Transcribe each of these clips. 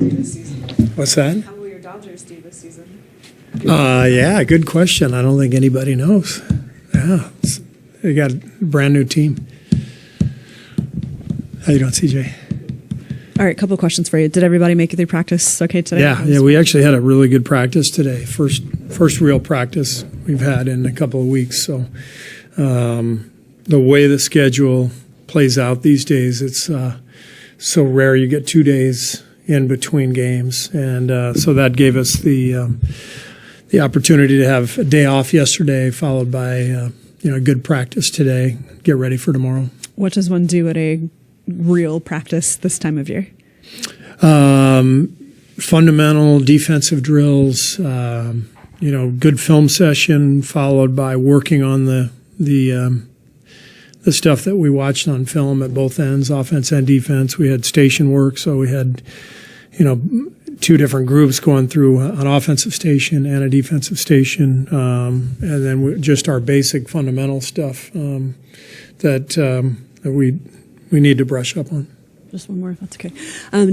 do this season? What's that? How will your Dodgers do this season? Yeah, good question. I don't think anybody knows. Yeah, they got a brand new team. How you doing, CJ? All right, couple of questions for you. Did everybody make it through practice okay today? Yeah, we actually had a really good practice today. First real practice we've had in a couple of weeks. So the way the schedule plays out these days, it's so rare you get 2 days in between games, and so that gave us the opportunity to have a day off yesterday, followed by a good practice today. Get ready for tomorrow. What does one do at a real practice this time of year? Fundamental defensive drills, good film session, followed by working on the stuff that we watched on film at both ends, offense and defense. We had station work, so we had, 2 different groups going through an offensive station and a defensive station, and then just our basic fundamental stuff that we need to brush up on. Just one more, if that's okay.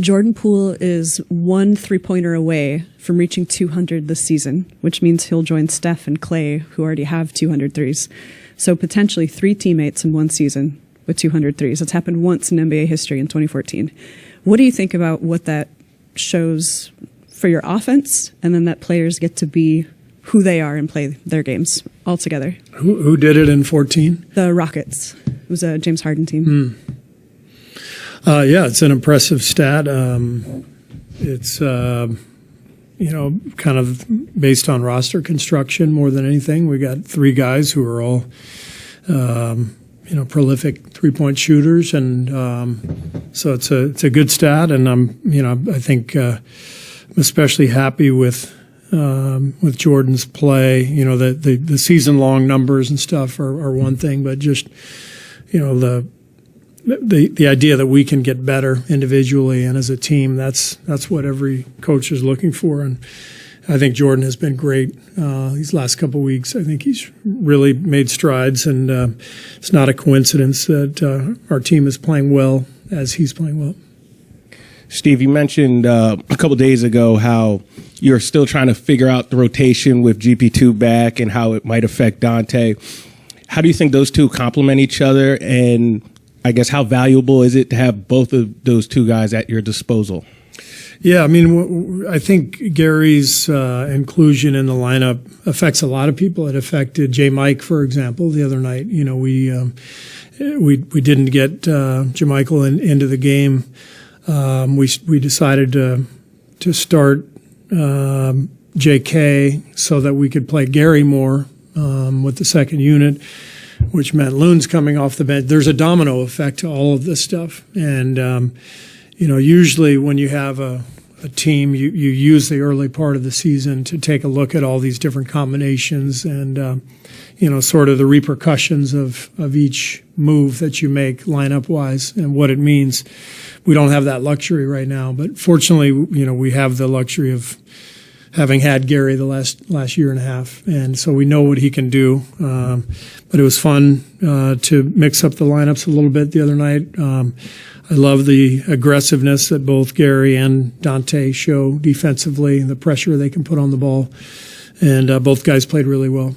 Jordan Poole is 1 3-pointer away from reaching 200 this season, which means he'll join Steph and Clay, who already have 200 threes. So potentially 3 teammates in one season with 200 threes. It's happened once in NBA history in 2014. What do you think about what that shows for your offense, and then that players get to be who they are and play their games all together? Who did it in 14? The Rockets. It was a James Harden team. Yeah, it's an impressive stat. It's kind of based on roster construction more than anything. We got 3 guys who are all prolific 3-point shooters, and so it's a good stat. And I think I'm especially happy with Jordan's play. The season long numbers and stuff are one thing, but just the idea that we can get better individually and as a team, that's what every coach is looking for. And I think Jordan has been great these last couple of weeks. I think he's really made strides, and it's not a coincidence that our team is playing well as he's playing well. Steve, you mentioned a couple days ago how you're still trying to figure out the rotation with GP2 back and how it might affect Dante. How do you think those two complement each other, and I guess how valuable is it to have both of those 2 guys at your disposal? Yeah, I think Gary's inclusion in the lineup affects a lot of people. It affected J. Mike, for example, the other night. We didn't get Jamichael into the game. We decided to start J.K. so that we could play Gary more with the second unit, which meant Loon's coming off the bench. There's a domino effect to all of this stuff. And, usually when you have a team, you use the early part of the season to take a look at all these different combinations and, sort of the repercussions of each move that you make lineup-wise and what it means. We don't have that luxury right now. But fortunately, we have the luxury of having had Gary the last year and a half, and so we know what he can do. But it was fun to mix up the lineups a little bit the other night. I love the aggressiveness that both Gary and Dante show defensively, the pressure they can put on the ball, and both guys played really well.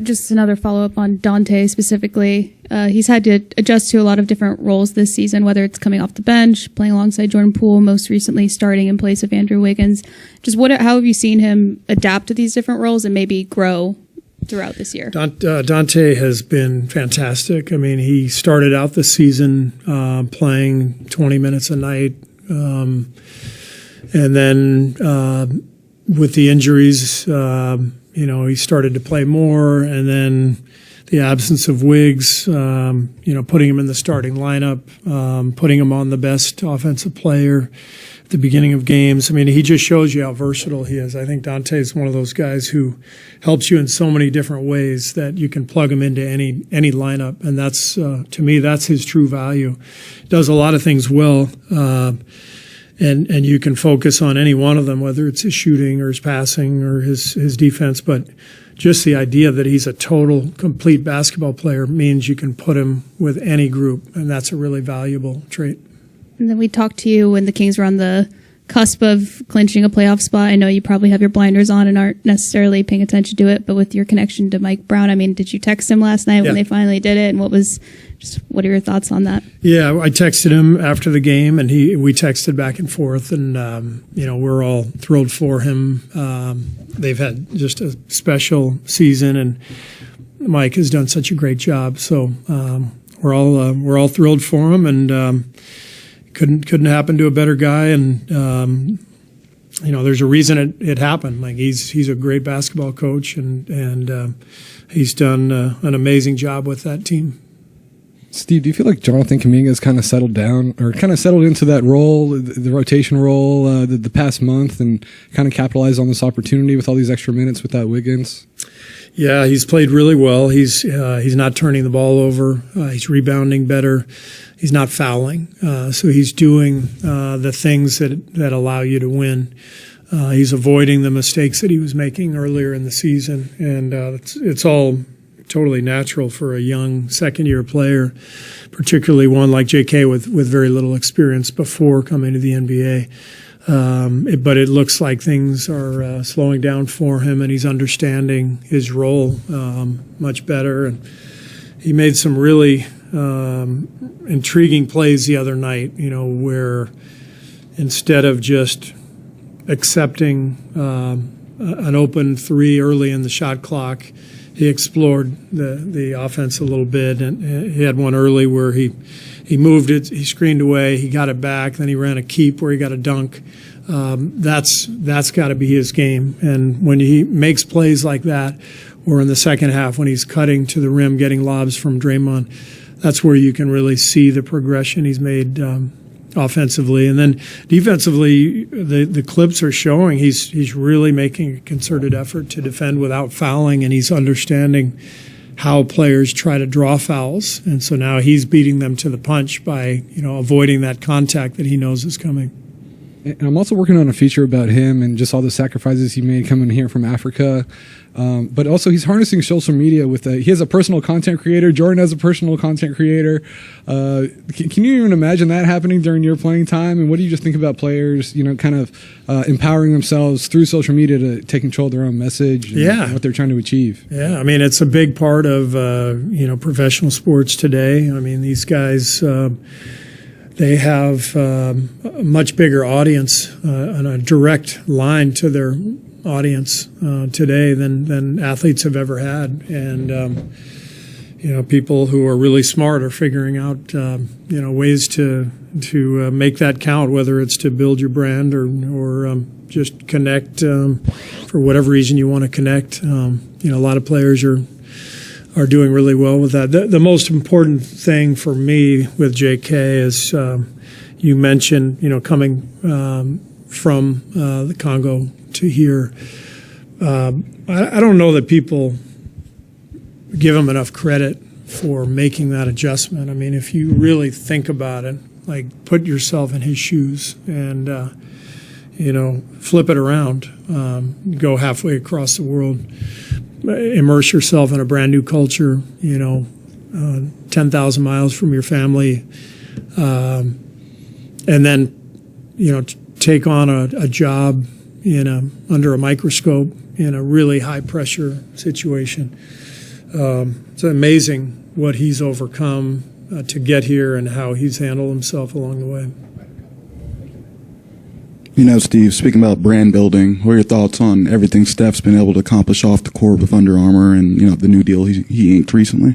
Just another follow-up on Dante specifically. He's had to adjust to a lot of different roles this season, whether it's coming off the bench, playing alongside Jordan Poole, most recently starting in place of Andrew Wiggins. Just how have you seen him adapt to these different roles and maybe grow throughout this year? Dante has been fantastic. He started out the season playing 20 minutes a night, and then with the injuries, he started to play more, and then the absence of Wiggs, putting him in the starting lineup, putting him on the best offensive player at the beginning of games. He just shows you how versatile he is. I think Dante is one of those guys who helps you in so many different ways that you can plug him into any lineup, and that's to me that's his true value. He does a lot of things well. And you can focus on any one of them, whether it's his shooting or his passing or his defense. But just the idea that he's a total, complete basketball player means you can put him with any group, and that's a really valuable trait. And then we talked to you when the Kings were on the cusp of clinching a playoff spot. I know you probably have your blinders on and aren't necessarily paying attention to it, but with your connection to Mike Brown, I mean, did you text him last night when they finally did it? And what are your thoughts on that? Yeah, I texted him after the game, and we texted back and forth, and we're all thrilled for him. They've had just a special season, and Mike has done such a great job. So we're all thrilled for him, and couldn't happen to a better guy. And there's a reason it happened. Like he's a great basketball coach, and he's done an amazing job with that team. Steve, do you feel like Jonathan Kuminga has kind of settled down or kind of settled into that role, the rotation role, the past month, and kind of capitalized on this opportunity with all these extra minutes without Wiggins? Yeah, he's played really well. He's not turning the ball over. He's rebounding better. He's not fouling. So he's doing the things that allow you to win. He's avoiding the mistakes that he was making earlier in the season, and it's all totally natural for a young second-year player, particularly one like J.K. with very little experience before coming to the NBA. But it looks like things are slowing down for him, and he's understanding his role much better. And he made some really intriguing plays the other night, where instead of just accepting an open three early in the shot clock, he explored the offense a little bit, and he had one early where he moved it, he screened away, he got it back, then he ran a keep where he got a dunk. That's got to be his game. And when he makes plays like that, or in the second half when he's cutting to the rim, getting lobs from Draymond, that's where you can really see the progression he's made offensively. And then defensively, the clips are showing he's really making a concerted effort to defend without fouling, and he's understanding how players try to draw fouls. And so now he's beating them to the punch by avoiding that contact that he knows is coming. And I'm also working on a feature about him and just all the sacrifices he made coming here from Africa. But also he's harnessing social media he has a personal content creator. Jordan has a personal content creator. Can you even imagine that happening during your playing time? And what do you just think about players, kind of empowering themselves through social media to take control of their own message and what they're trying to achieve? Yeah, I mean, it's a big part of, professional sports today. I mean, these guys, they have a much bigger audience and a direct line to their audience today than athletes have ever had. And, people who are really smart are figuring out, ways to make that count, whether it's to build your brand or just connect for whatever reason you want to connect. A lot of players are doing really well with that. The most important thing for me with J.K. is you mentioned, coming from the Congo to here. I don't know that people give him enough credit for making that adjustment. I mean, if you really think about it, like put yourself in his shoes and, flip it around, go halfway across the world, immerse yourself in a brand new culture, 10,000 miles from your family, and then, take on a job under a microscope in a really high pressure situation. It's amazing what he's overcome to get here and how he's handled himself along the way. Steve, speaking about brand building, what are your thoughts on everything Steph's been able to accomplish off the court with Under Armour and, the new deal he inked recently?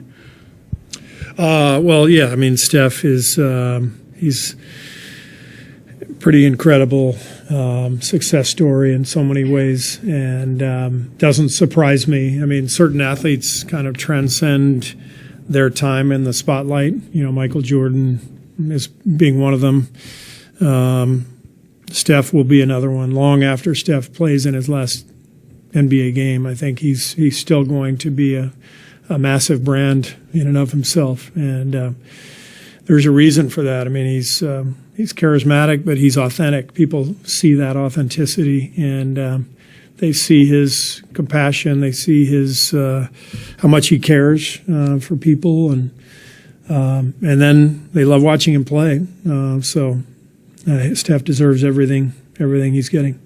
I mean, Steph is he's a pretty incredible success story in so many ways, and doesn't surprise me. I mean, certain athletes kind of transcend their time in the spotlight. Michael Jordan is being one of them. Steph will be another one. Long after Steph plays in his last NBA game, I think he's still going to be a massive brand in and of himself. And there's a reason for that. I mean, he's charismatic, but he's authentic. People see that authenticity, and they see his compassion. They see his how much he cares for people, and then they love watching him play. So Steph deserves everything he's getting.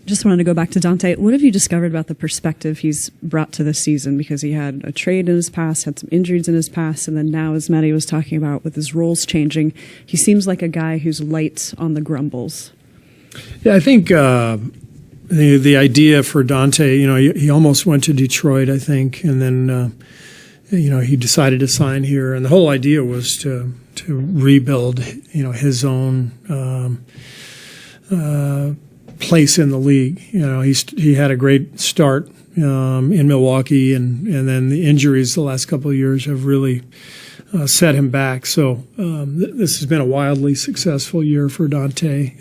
Just wanted to go back to Dante. What have you discovered about the perspective he's brought to this season? Because he had a trade in his past, had some injuries in his past, and then now, as Matty was talking about, with his roles changing, he seems like a guy who's light on the grumbles. Yeah, I think the idea for Dante, he almost went to Detroit, I think, and then he decided to sign here, and the whole idea was to rebuild, his own place in the league. He had a great start in Milwaukee, and then the injuries the last couple of years have really set him back. So this has been a wildly successful year for Dante,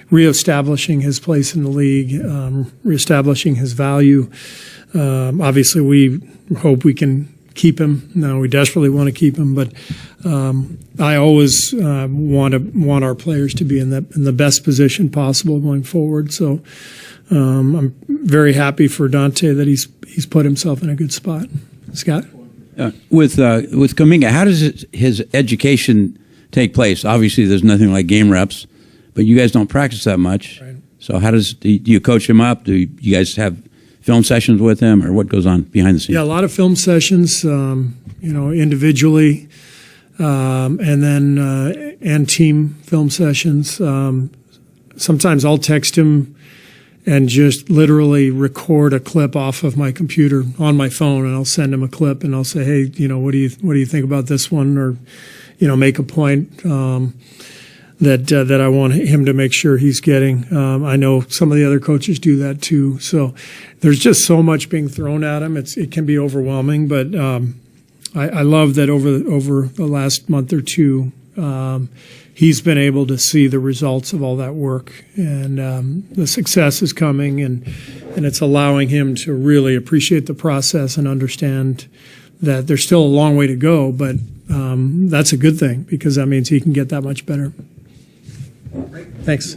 reestablishing his place in the league, reestablishing his value. Obviously, we hope we can keep him. No, we desperately want to keep him, but I always want our players to be in the best position possible going forward. So I'm very happy for Dante that he's put himself in a good spot. Scott? With Kuminga, how does his education take place? Obviously, there's nothing like game reps, but you guys don't practice that much. Right. So do you coach him up? Do you guys have film sessions with him, or what goes on behind the scenes? Yeah, a lot of film sessions, individually, and then and team film sessions. Sometimes I'll text him and just literally record a clip off of my computer on my phone, and I'll send him a clip, and I'll say, hey, what do you think about this one, or make a point that I want him to make sure he's getting. I know some of the other coaches do that too. So there's just so much being thrown at him. It can be overwhelming, but I love that over the last month or two, he's been able to see the results of all that work, and the success is coming, and it's allowing him to really appreciate the process and understand that there's still a long way to go, but that's a good thing because that means he can get that much better. Thanks.